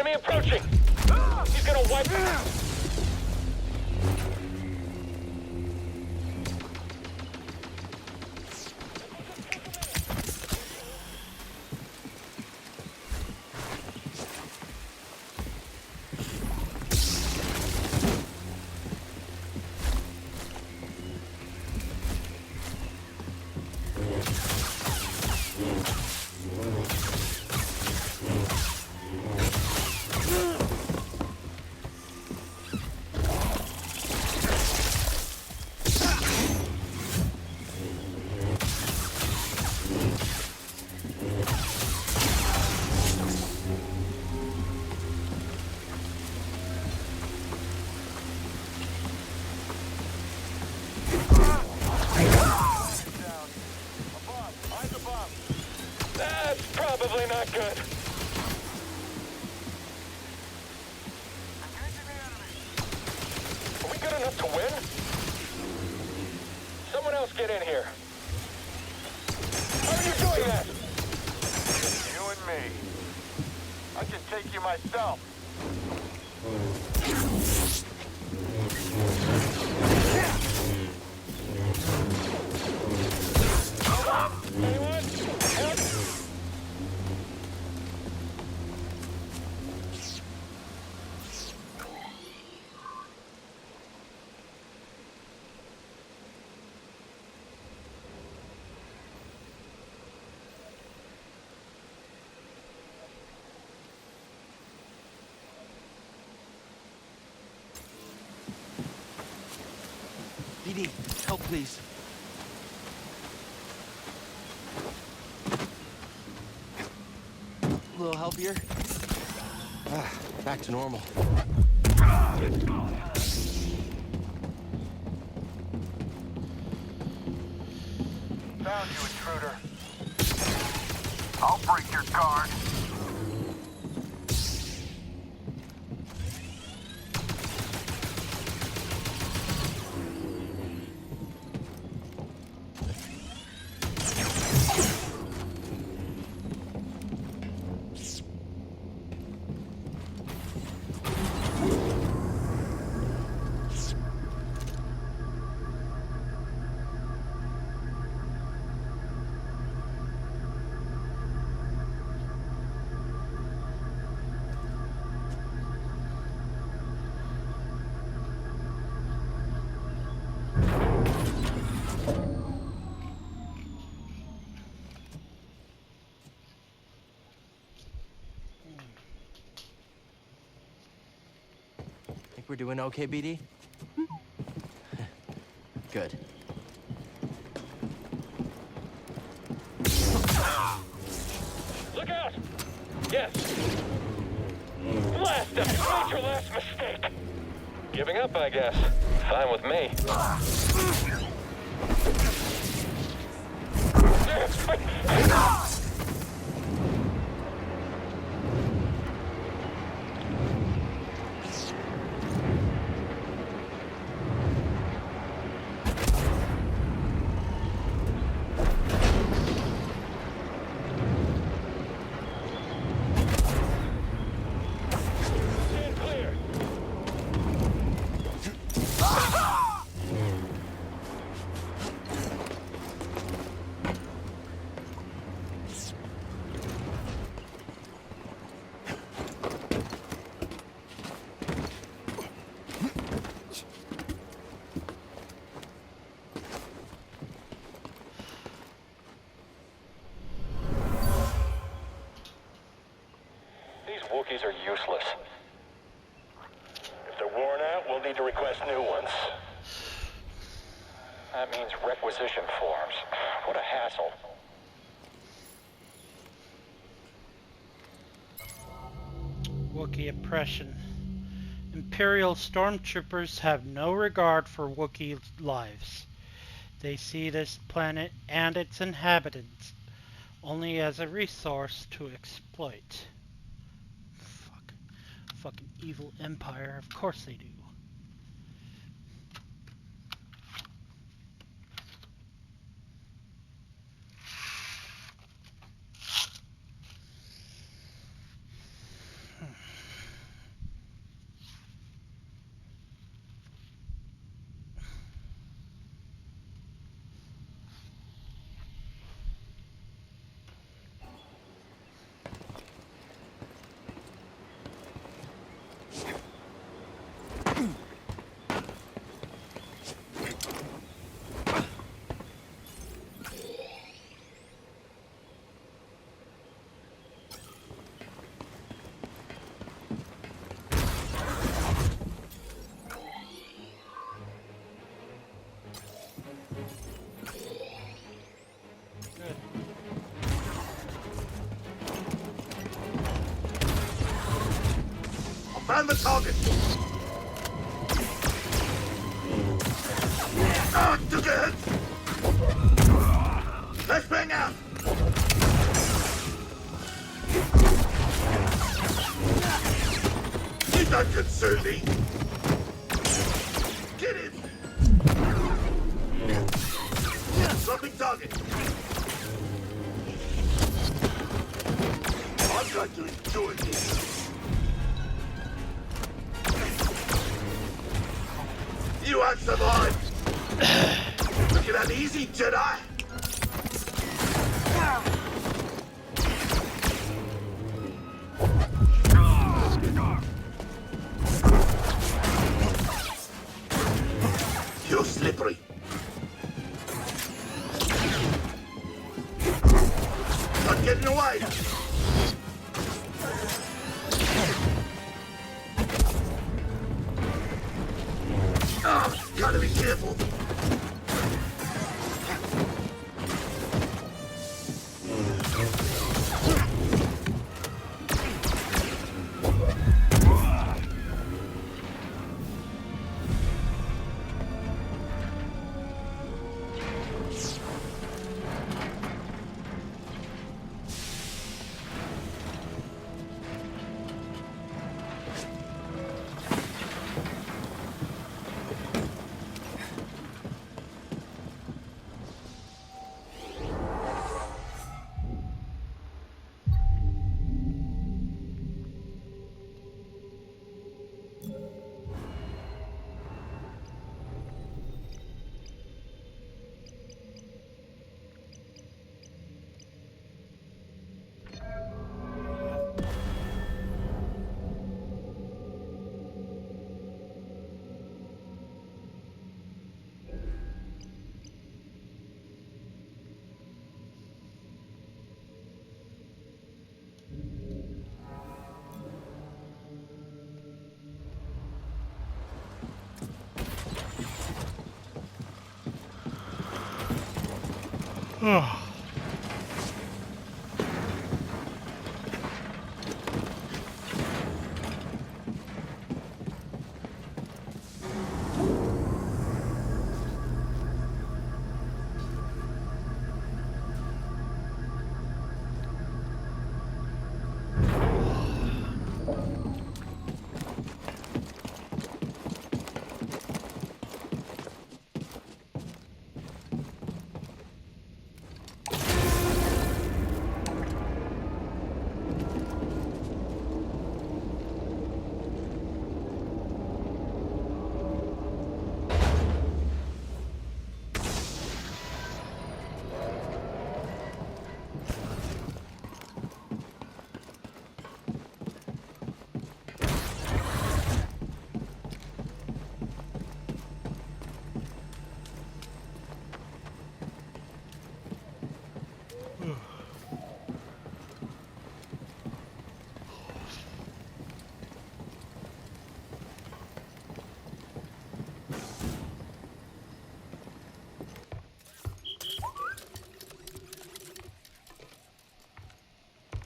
Enemy approaching! He's gonna wipe... That's probably not good. Are we good enough to win? Someone else get in here. How are you doing that? You and me. I can take you myself. Anyone? Help? BD, help please. A little help here? Back to normal. Found you, intruder. I'll break your guard. Think we're doing okay, BD? Good. Look out! Yes! Blast him! You made your last mistake! Giving up, I guess. Fine with me. Stand clear! These Wookiees are useless. If they're worn out, we'll need to request new ones. That means requisition forms. What a hassle. Wookiee oppression. Imperial stormtroopers have no regard for Wookiee lives. They see this planet and its inhabitants only as a resource to exploit. Fucking evil empire, of course they do. Found the target! Ah, took a hit! Let's bang out! You don't concern me! Get him! Dropping target! I'm going to enjoy this! You won't survive! Look at that easy, Jedi! You're slippery! Not getting away! Oh, gotta be careful!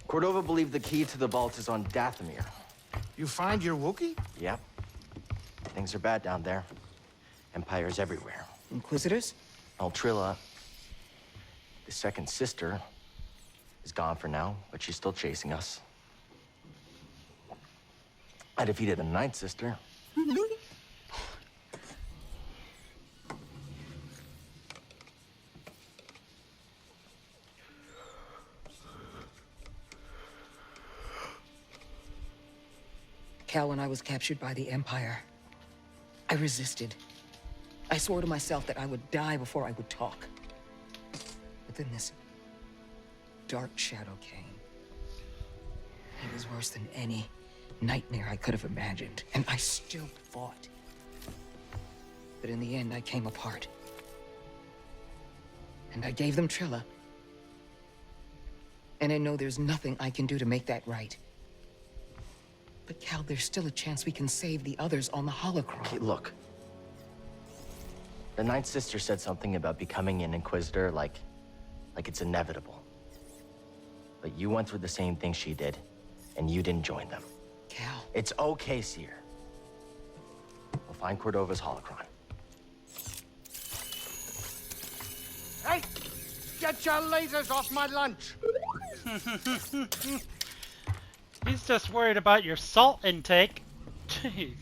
Cordova believed the key to the vault is on Dathomir. You find your Wookiee? Yep. Things are bad down there. Empires everywhere. Inquisitors? Trilla, the second sister, is gone for now, but she's still chasing us. I defeated the ninth sister. Cal, when I was captured by the Empire, I resisted. I swore to myself that I would die before I would talk. But then this dark shadow came. It was worse than any nightmare I could have imagined, and I still fought. But in the end, I came apart. And I gave them Trilla. And I know there's nothing I can do to make that right. But Cal, there's still a chance we can save the others on the holocron. Okay, look. The ninth sister said something about becoming an Inquisitor like it's inevitable. But you went through the same thing she did, and you didn't join them. Cal. It's okay, Seer. We'll find Cordova's holocron. Hey! Get your lasers off my lunch! He's just worried about your salt intake. Jeez.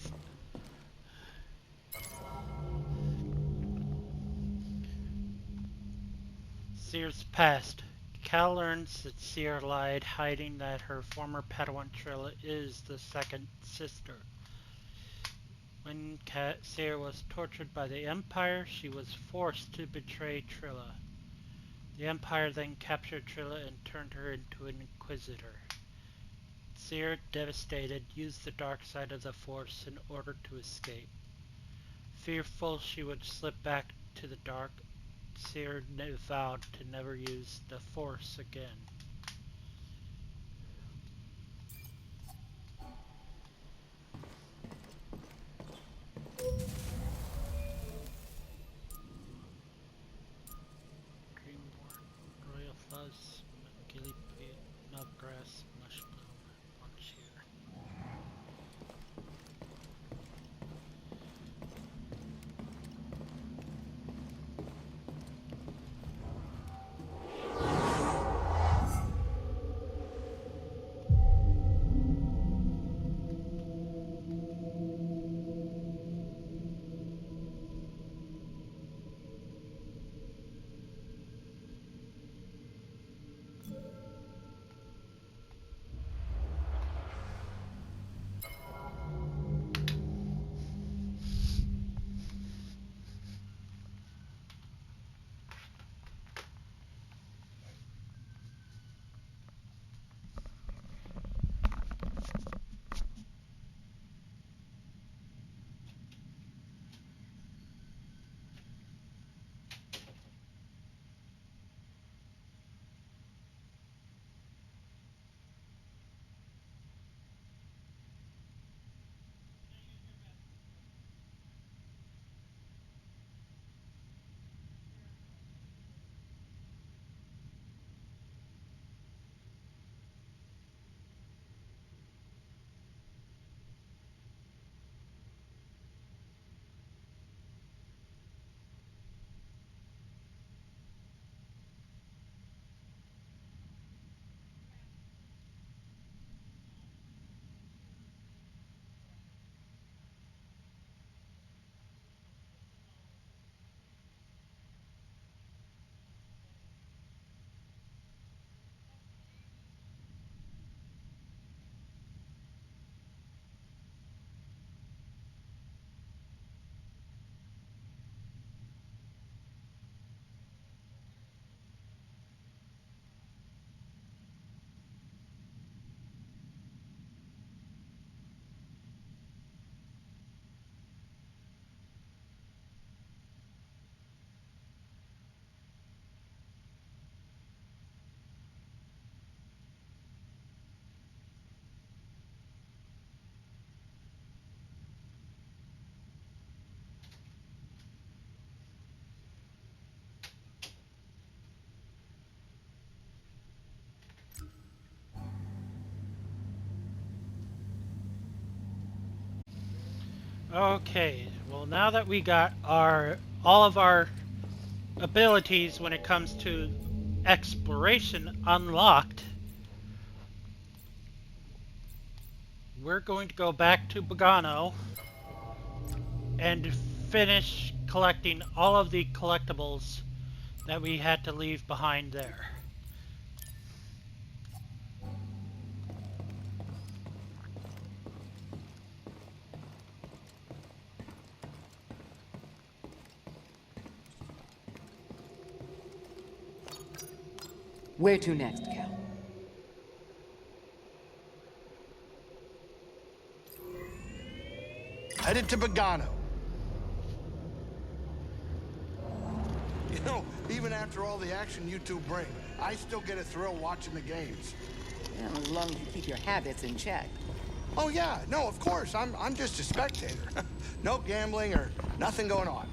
Seer's past. Cal learns that Seer lied, hiding that her former Padawan Trilla is the second sister. When Seer was tortured by the Empire, she was forced to betray Trilla. The Empire then captured Trilla and turned her into an Inquisitor. Seer, devastated, used the dark side of the Force in order to escape. Fearful she would slip back to the dark, Seer vowed to never use the Force again. Greenwort, Royal Fuzz, Gillipede, Knobgrass, Mushbloom, Boncheer. Okay, well now that we got all of our abilities when it comes to exploration unlocked, we're going to go back to Bogano and finish collecting all of the collectibles that we had to leave behind there. Where to next, Cal? Headed to Bogano. You know, even after all the action you two bring, I still get a thrill watching the games. Well, as long as you keep your habits in check. Oh yeah, no, of course. I'm just a spectator. No gambling or nothing going on.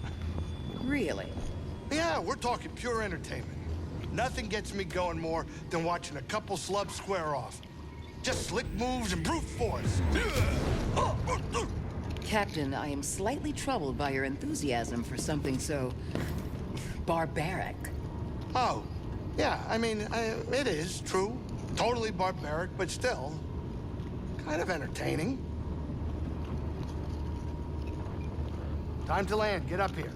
Really? Yeah, we're talking pure entertainment. Nothing gets me going more than watching a couple slubs square off. Just slick moves and brute force. Captain, I am slightly troubled by your enthusiasm for something so barbaric. Oh, yeah, I mean, it is true. Totally barbaric, but still kind of entertaining. Time to land. Get up here.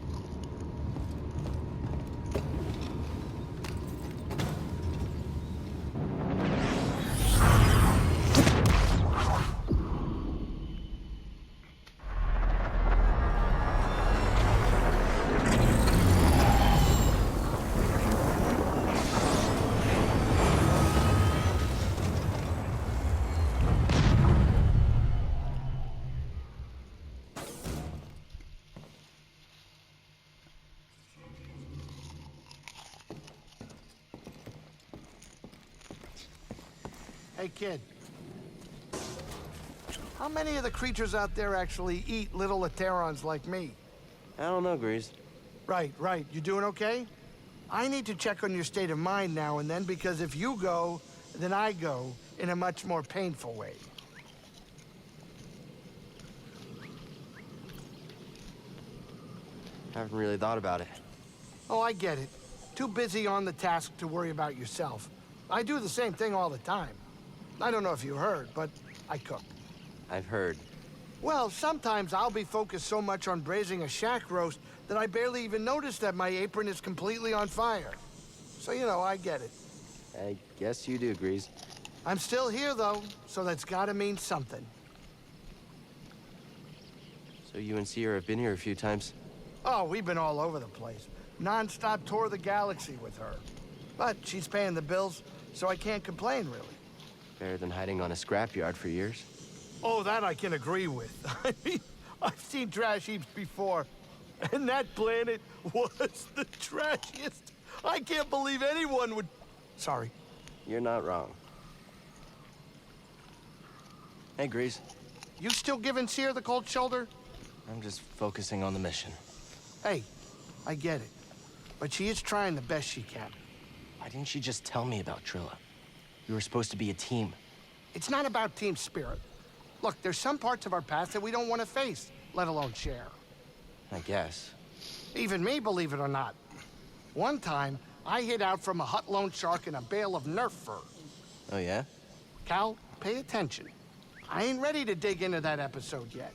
Hey, kid. How many of the creatures out there actually eat little Aterons like me? I don't know, Grease. Right. You doing okay? I need to check on your state of mind now and then, because if you go, then I go in a much more painful way. Haven't really thought about it. Oh, I get it. Too busy on the task to worry about yourself. I do the same thing all the time. I don't know if you heard, but I cook. I've heard. Well, sometimes I'll be focused so much on braising a shack roast that I barely even notice that my apron is completely on fire. So, you know, I get it. I guess you do, Grease. I'm still here, though, so that's gotta mean something. So you and Sierra have been here a few times? Oh, we've been all over the place. Non-stop tour of the galaxy with her. But she's paying the bills, so I can't complain, really. Better than hiding on a scrapyard for years. Oh, that I can agree with. I mean, I've seen trash heaps before, and that planet was the trashiest. I can't believe anyone would... Sorry. You're not wrong. Hey, Grease. You still giving Seer the cold shoulder? I'm just focusing on the mission. Hey, I get it. But she is trying the best she can. Why didn't she just tell me about Trilla? We were supposed to be a team. It's not about team spirit. Look, there's some parts of our past that we don't want to face, let alone share. I guess. Even me, believe it or not. One time, I hid out from a hut loan shark in a bale of Nerf fur. Oh, yeah? Cal, pay attention. I ain't ready to dig into that episode yet.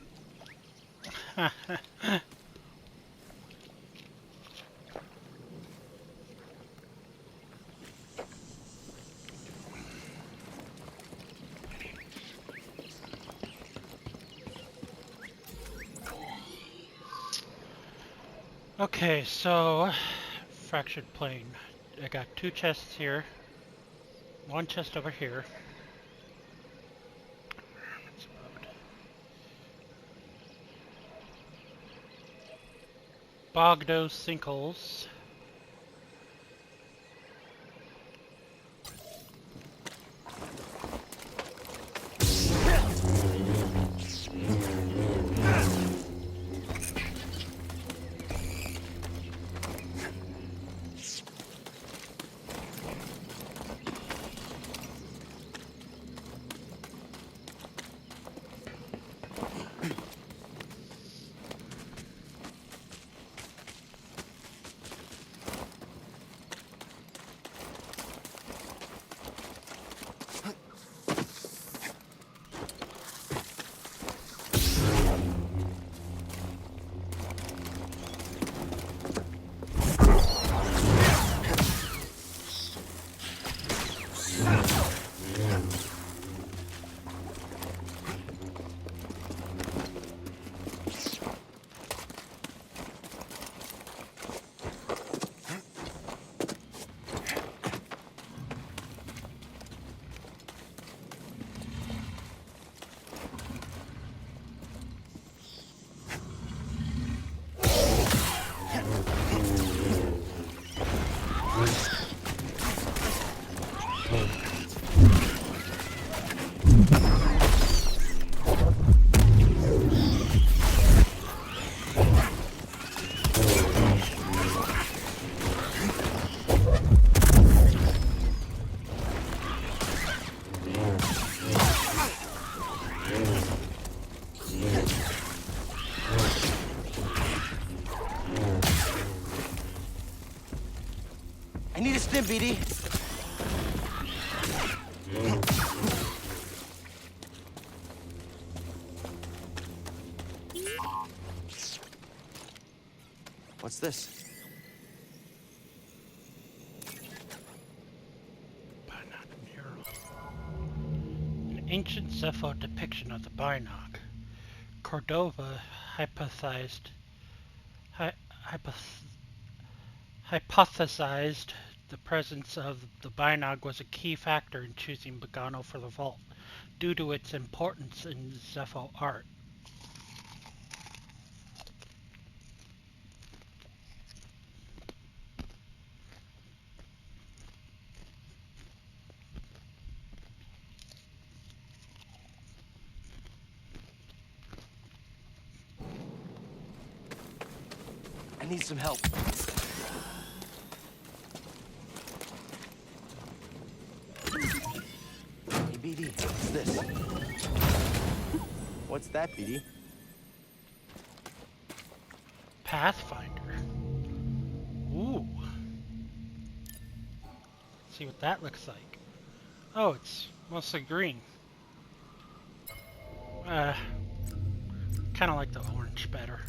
Okay, so fractured plane. I got 2 chests here. 1 chest over here. That's about Bogdo sinkholes. Close in, BD. What's this? An ancient Zepho depiction of the Binog. Cordova hypothesized the presence of the Binog was a key factor in choosing Bogano for the vault, due to its importance in Zepho art. I need some help. Hey, BD, what's this? What's that, BD? Pathfinder. Ooh. See what that looks like. Oh, it's mostly green. Kind of like the orange better.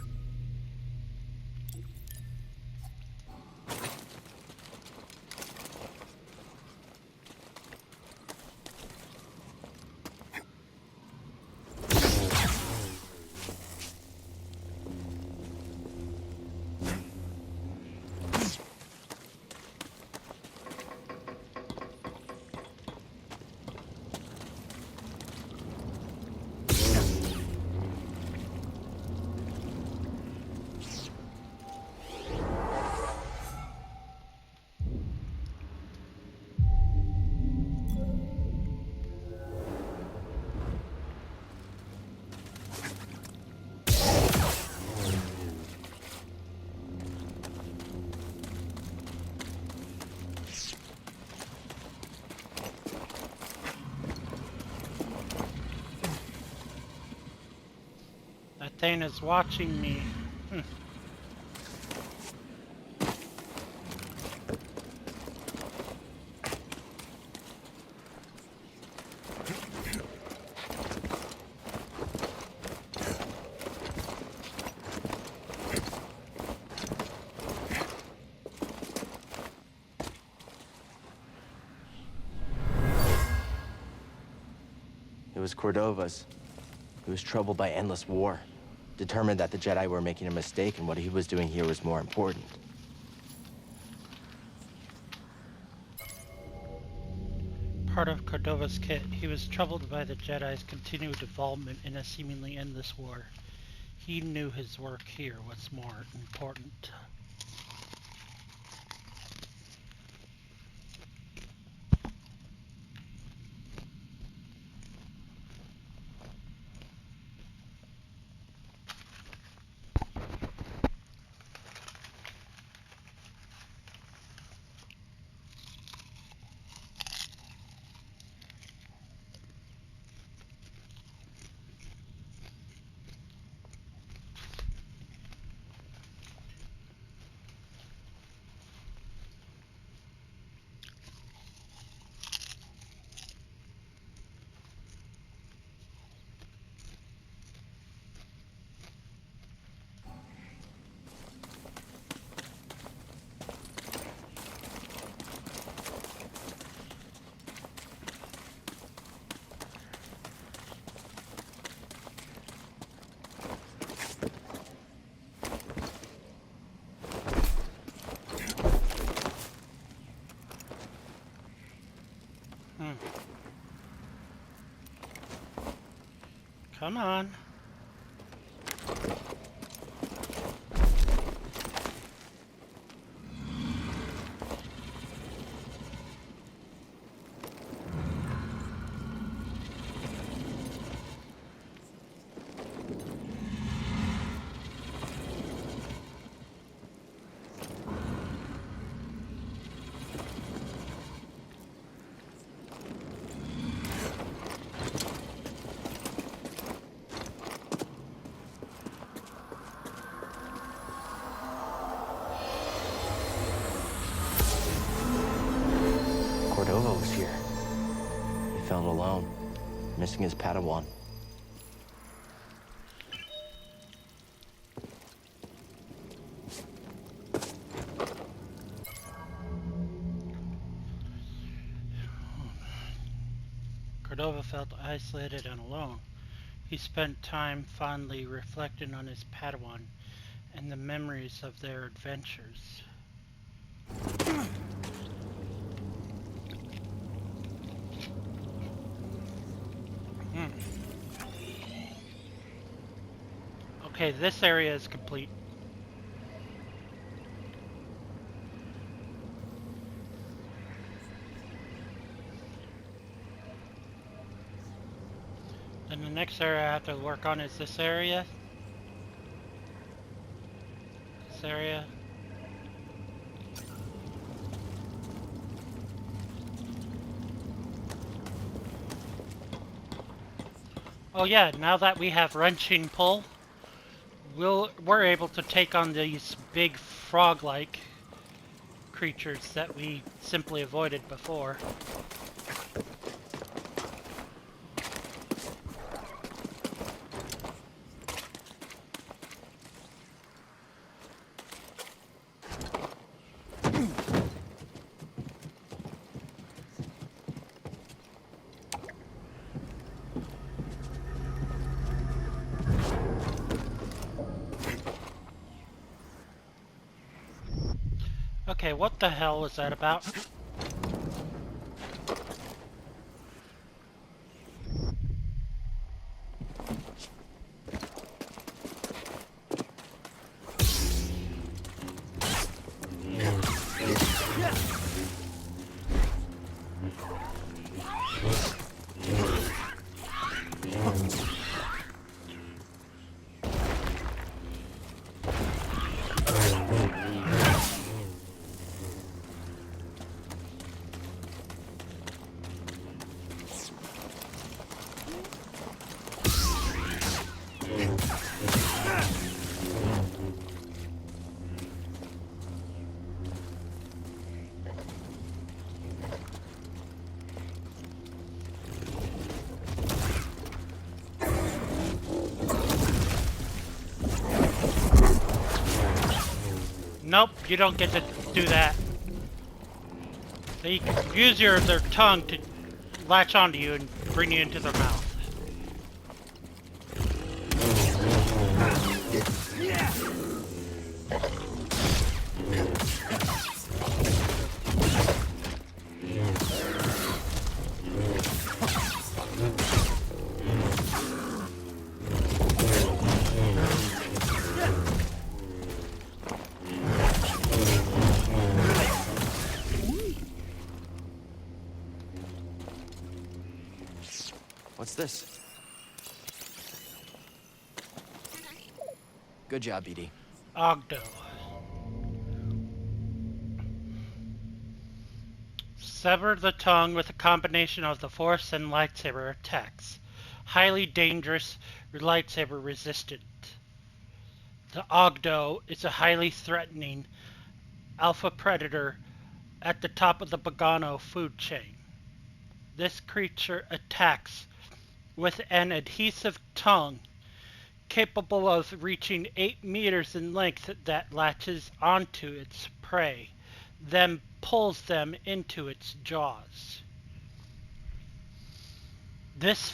That thing is watching me. It was Cordova's. He was troubled by endless war, determined that the Jedi were making a mistake and what he was doing here was more important. Part of Cordova's kit, he was troubled by the Jedi's continued involvement in a seemingly endless war. He knew his work here was more important. Come on. was here. He felt alone, missing his Padawan. Cordova felt isolated and alone. He spent time fondly reflecting on his Padawan and the memories of their adventures. Okay, this area is complete. And the next area I have to work on is this area. This area. Oh yeah, now that we have wrenching pull, we're able to take on these big frog-like creatures that we simply avoided before. Okay, what the hell was that about? Nope, you don't get to do that. They use their tongue to latch onto you and bring you into their mouth. What's this? Good job, BD. Ogdo. Sever the tongue with a combination of the Force and lightsaber attacks. Highly dangerous, lightsaber resistant. The Ogdo is a highly threatening alpha predator at the top of the Bogano food chain. This creature attacks with an adhesive tongue capable of reaching 8 meters in length that latches onto its prey, then pulls them into its jaws. This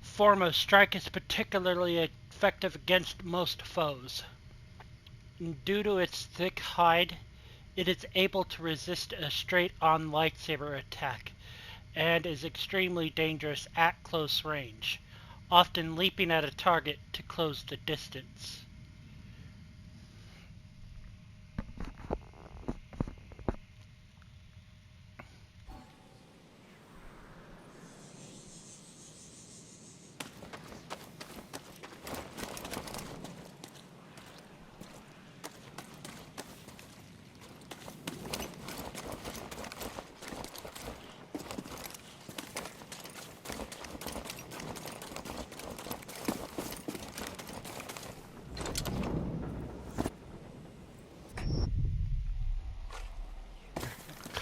form of strike is particularly effective against most foes. Due to its thick hide, it is able to resist a straight-on lightsaber attack, and is extremely dangerous at close range, often leaping at a target to close the distance.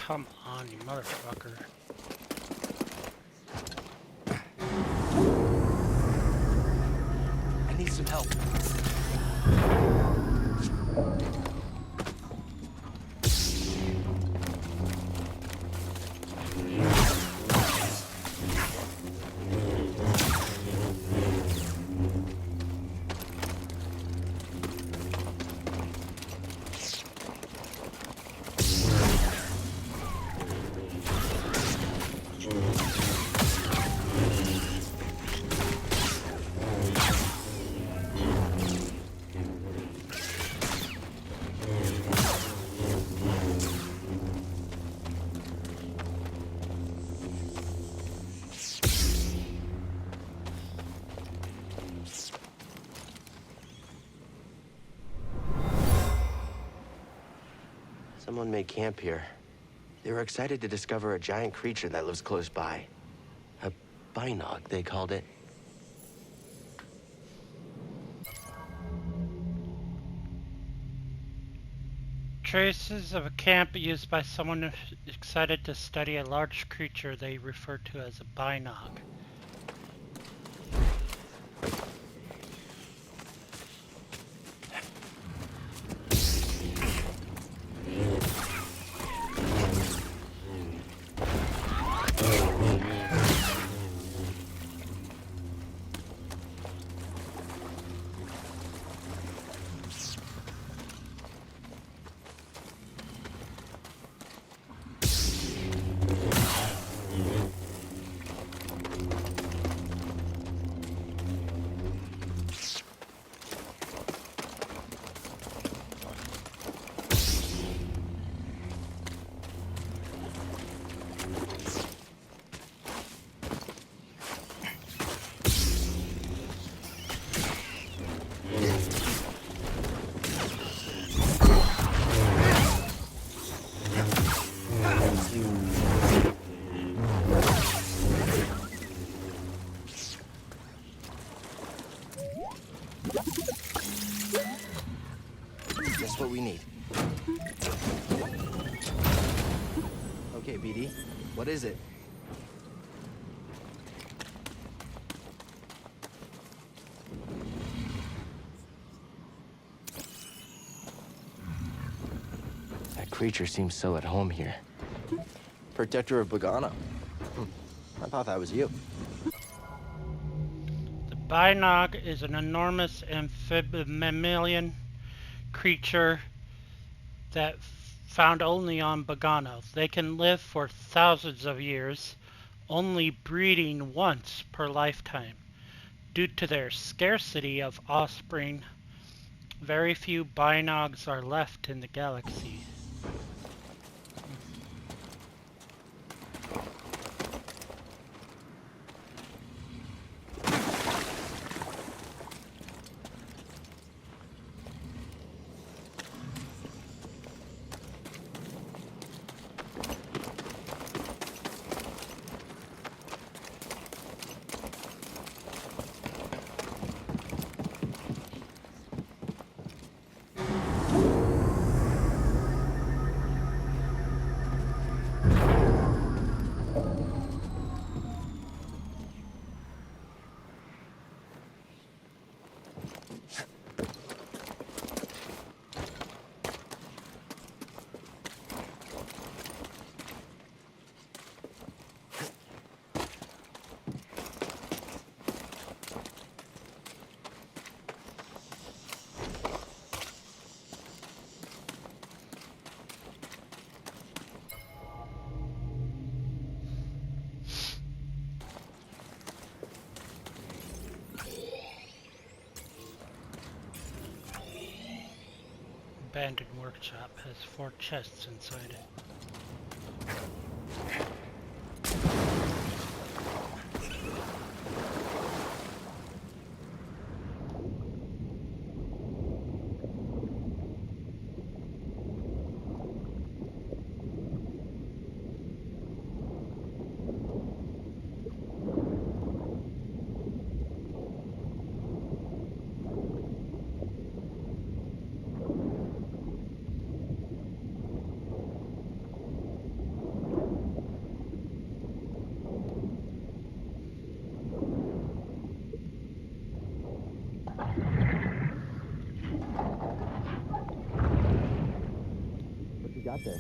Come on, you motherfucker. some help. Someone made camp here. They were excited to discover a giant creature that lives close by. A binog, they called it. Traces of a camp used by someone excited to study a large creature they refer to as a binog. Just what we need. Okay, BD, what is it? That creature seems so at home here. Protector of Bogano. I thought that was you. The binog is an enormous amphibian creature that found only on Bogano. They can live for thousands of years, only breeding once per lifetime. Due to their scarcity of offspring, very few binogs are left in the galaxy. Abandoned workshop has 4 chests inside it. got there?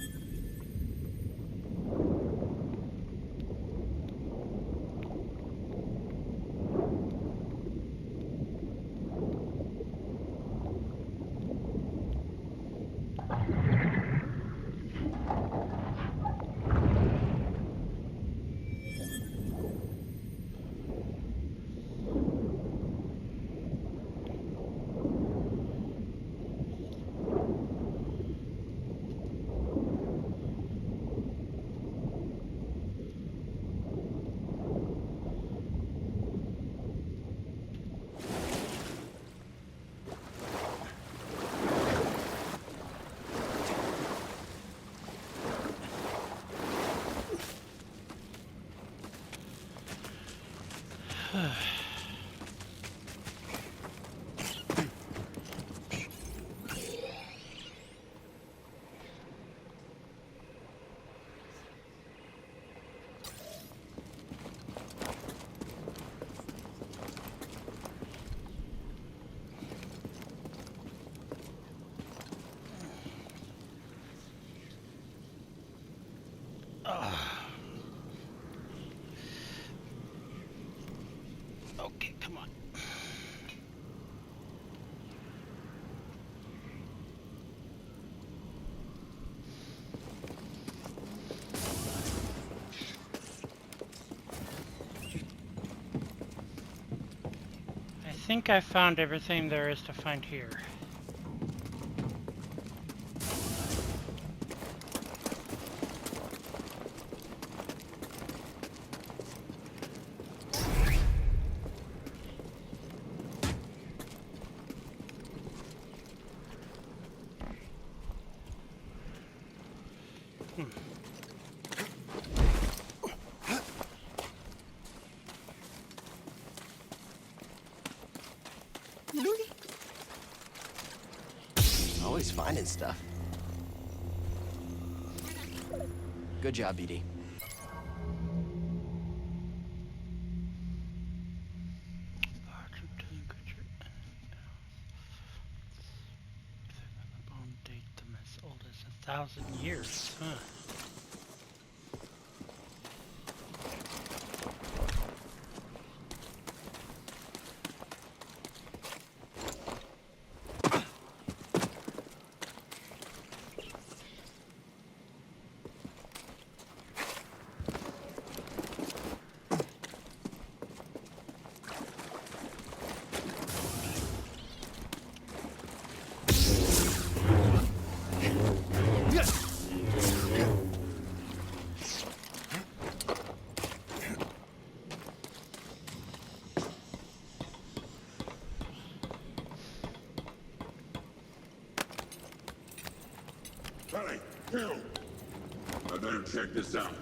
Okay, come on. I think I found everything there is to find here. Always finding stuff. Good job, BD. Bone date them as old as 1,000 years, huh? Hey, Hill! I better check this out.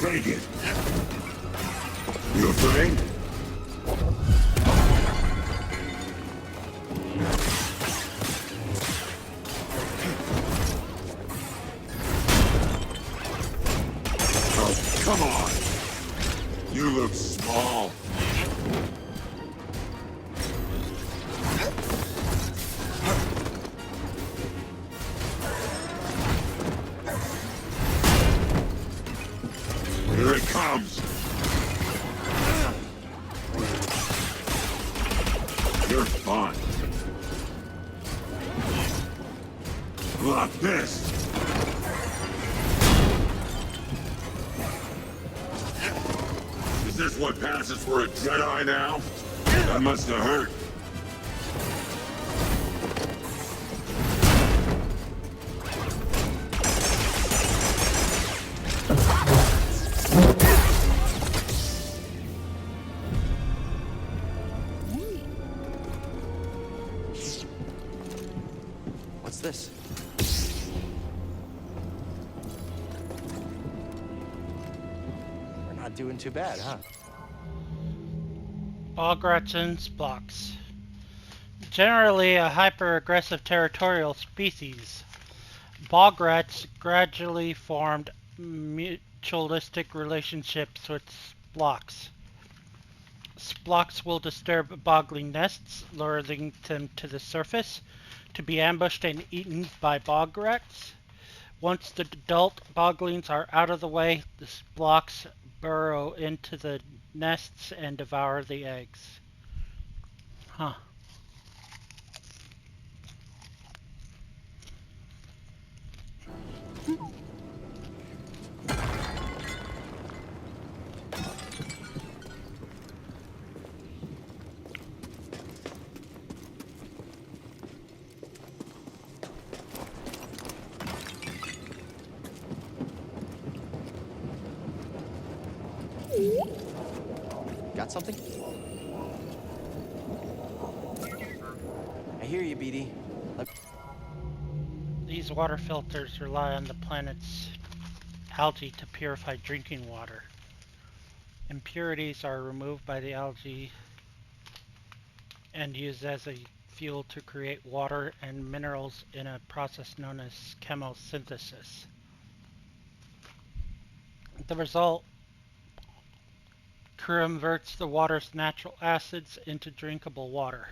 Take it! You afraid? Oh, come on! You look small. Here it comes! You're fine. Like this! Is this what passes for a Jedi now? That must have hurt. What's this? We're not doing too bad, huh? Bogratson's blocks. Generally a hyper-aggressive territorial species, Bograts gradually formed mutualistic relationships with blocks. Splocks will disturb boggling nests, luring them to the surface, to be ambushed and eaten by bog rats. Once the adult boglings are out of the way, the splocks burrow into the nests and devour the eggs. Huh. Got something? I hear you, BD. These water filters rely on the planet's algae to purify drinking water. Impurities are removed by the algae and used as a fuel to create water and minerals in a process known as chemosynthesis. The result converts the water's natural acids into drinkable water.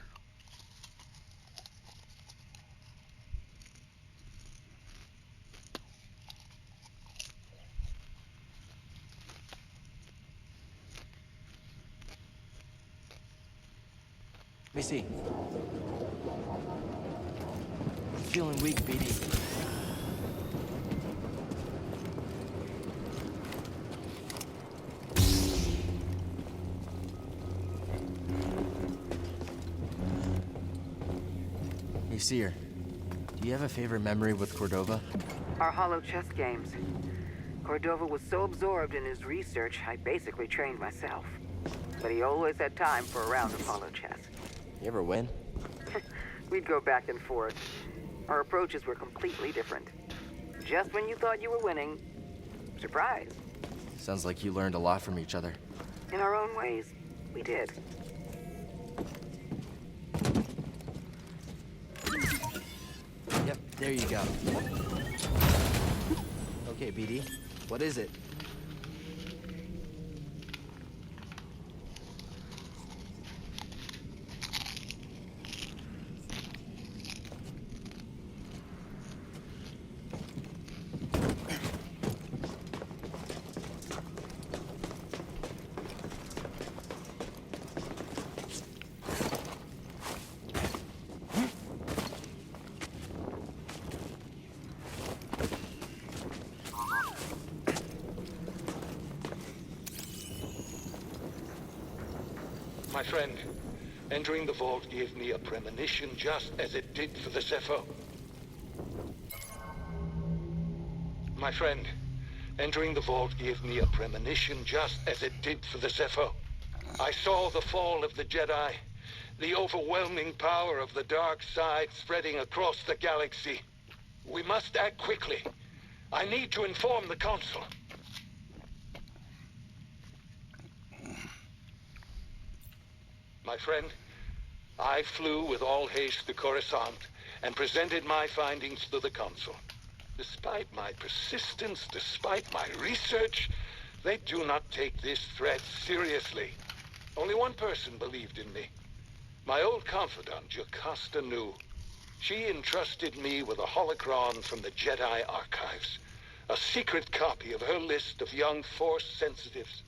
Let me see. I'm feeling weak, BD. Hey, Seer. Do you have a favorite memory with Cordova? Our hollow chess games. Cordova was so absorbed in his research, I basically trained myself. But he always had time for a round of hollow chess. You ever win? We'd go back and forth. Our approaches were completely different. Just when you thought you were winning, surprise. Sounds like you learned a lot from each other. In our own ways, we did. Yep, there you go. Okay, BD. What is it? My friend, entering the vault gave me a premonition just as it did for the Zephyr. My friend, entering the vault gave me a premonition just as it did for the Zephyr. I saw the fall of the Jedi, the overwhelming power of the dark side spreading across the galaxy. We must act quickly. I need to inform the Council. My friend, I flew with all haste to Coruscant and presented my findings to the Council. Despite my persistence, despite my research, they do not take this threat seriously. Only one person believed in me. My old confidant, Jocasta Nu. She entrusted me with a holocron from the Jedi archives. A secret copy of her list of young Force sensitives.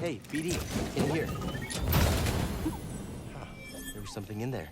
Hey, BD, in here. Huh, there was something in there.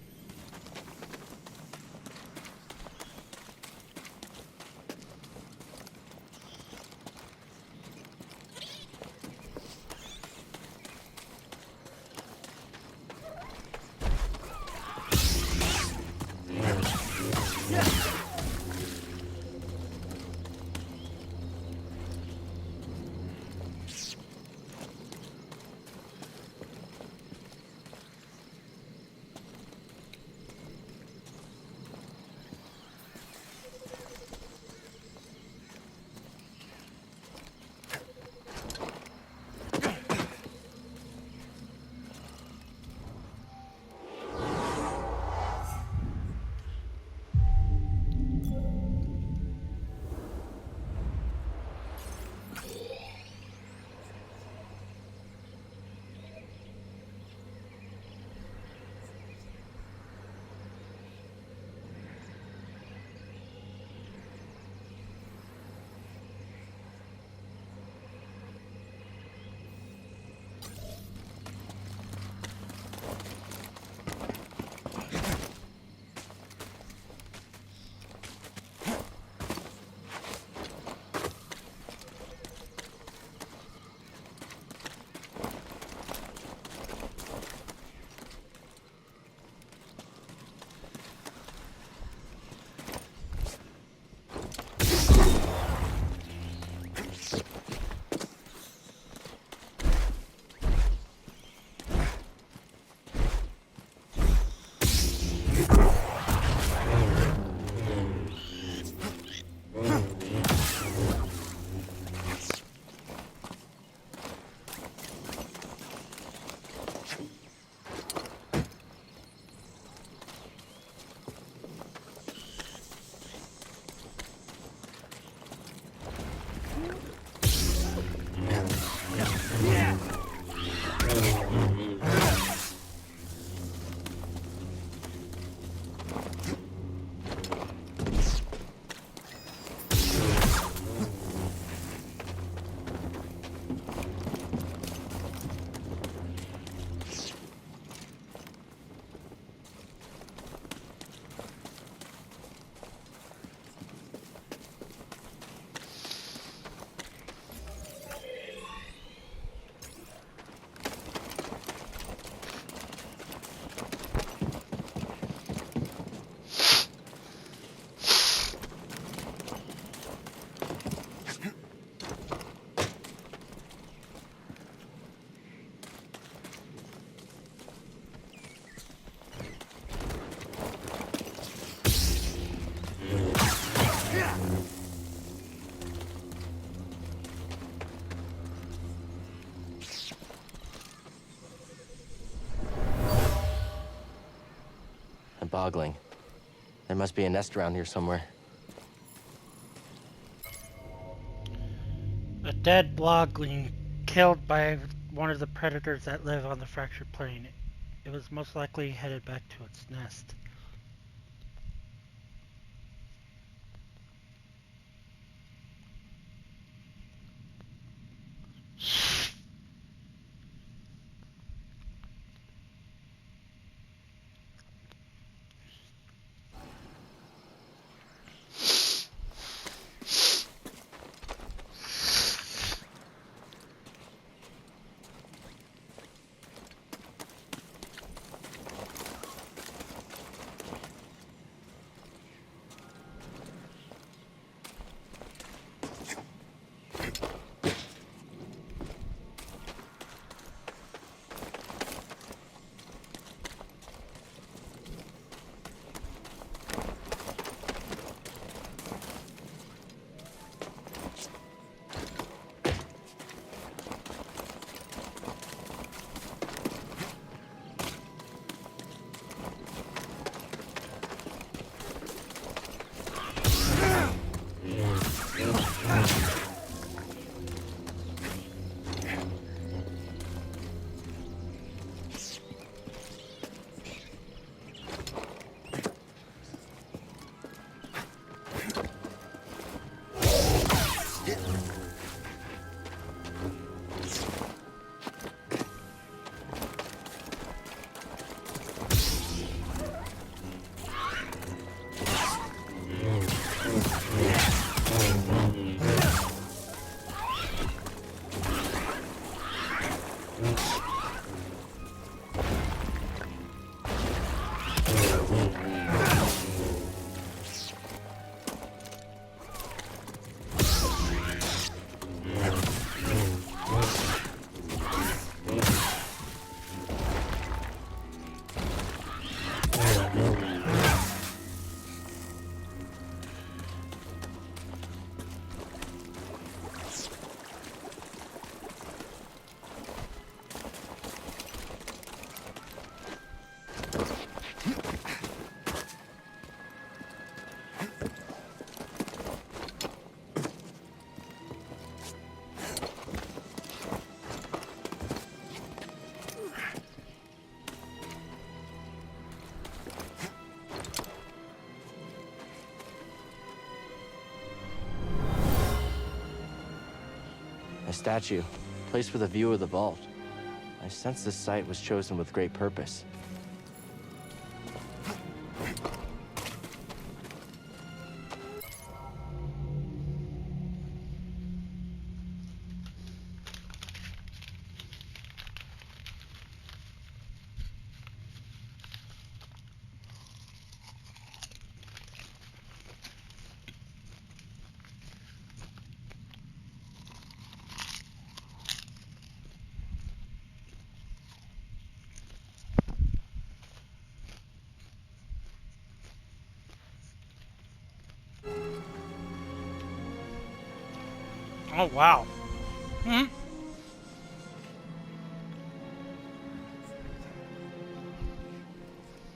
Boggling. There must be a nest around here somewhere. A dead blogling killed by one of the predators that live on the fractured plane. It was most likely headed back to its nest. statue, placed with a view of the vault. I sense this site was chosen with great purpose. Oh, wow. Hmm.